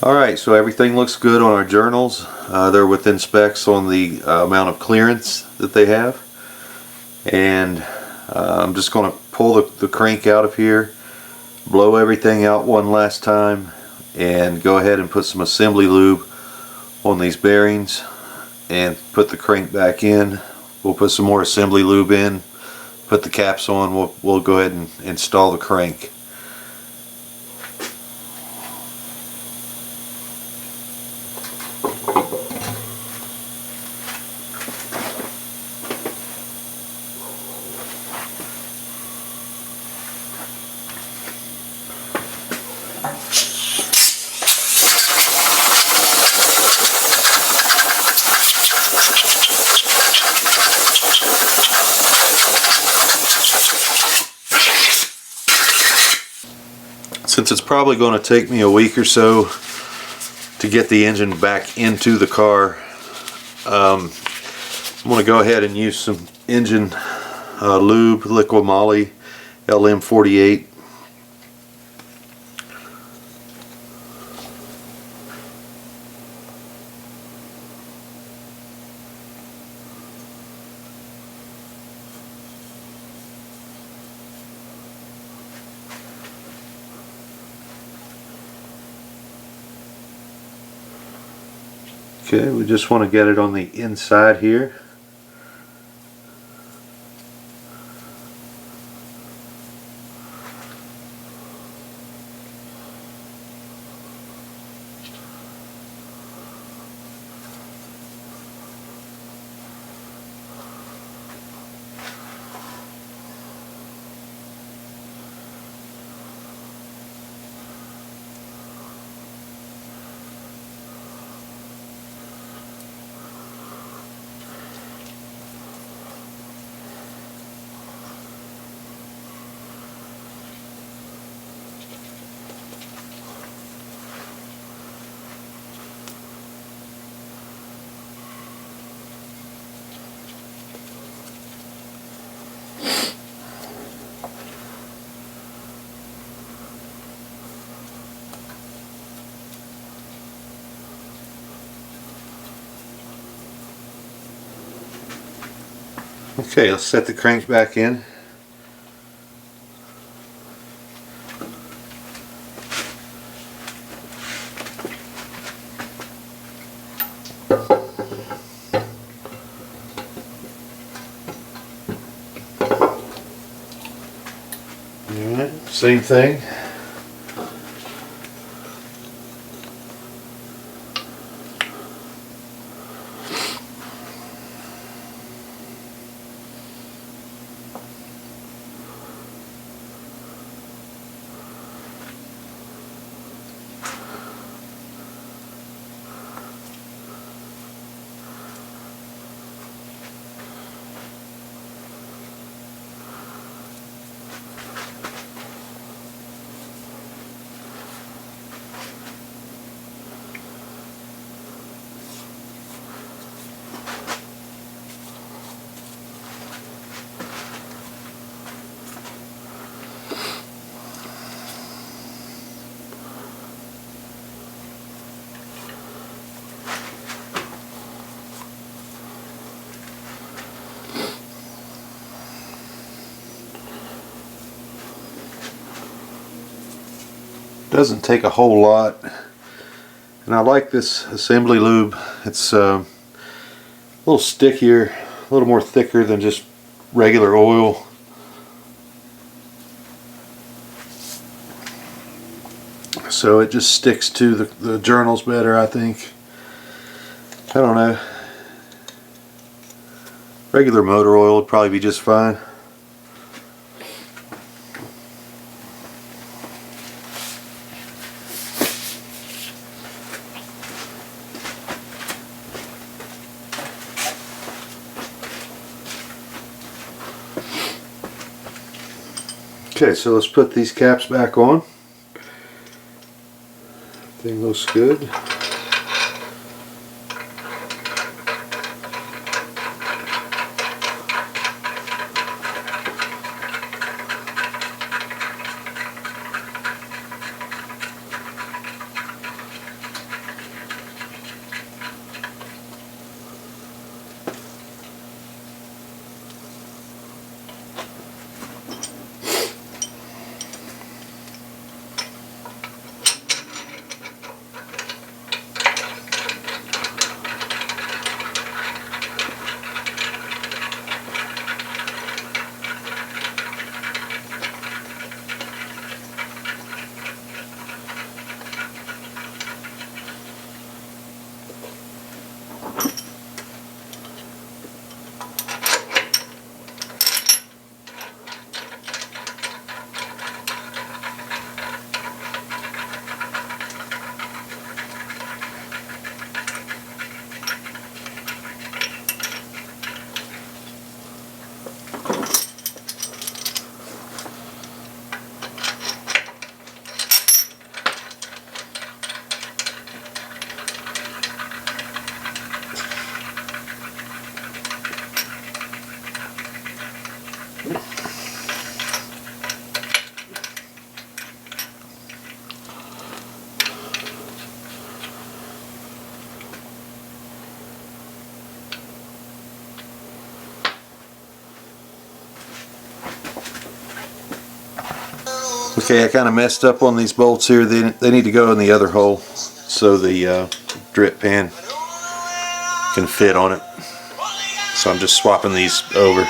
Alright, so everything looks good on our journals. They're within specs on the amount of clearance that they have. And I'm just going to pull the crank out of here, blow everything out one last time, and go ahead and put some assembly lube on these bearings and put the crank back in. We'll put some more assembly lube in, put the caps on, we'll go ahead and install the crank. Since it's probably going to take me a week or so to get the engine back into the car, I'm going to go ahead and use some engine lube, Liqui Moly LM48. Okay, we just want to get it on the inside here. Okay, let's set the crank back in. Alright, same thing. Doesn't take a whole lot, and I like this assembly lube. It's a little stickier, a little more thicker than just regular oil. So it just sticks to the journals better, I think. I don't know. Regular motor oil would probably be just fine. Okay, so let's put these caps back on. Everything looks good. Okay, I kind of messed up on these bolts here. They need to go in the other hole so the drip pan can fit on it. So I'm just swapping these over.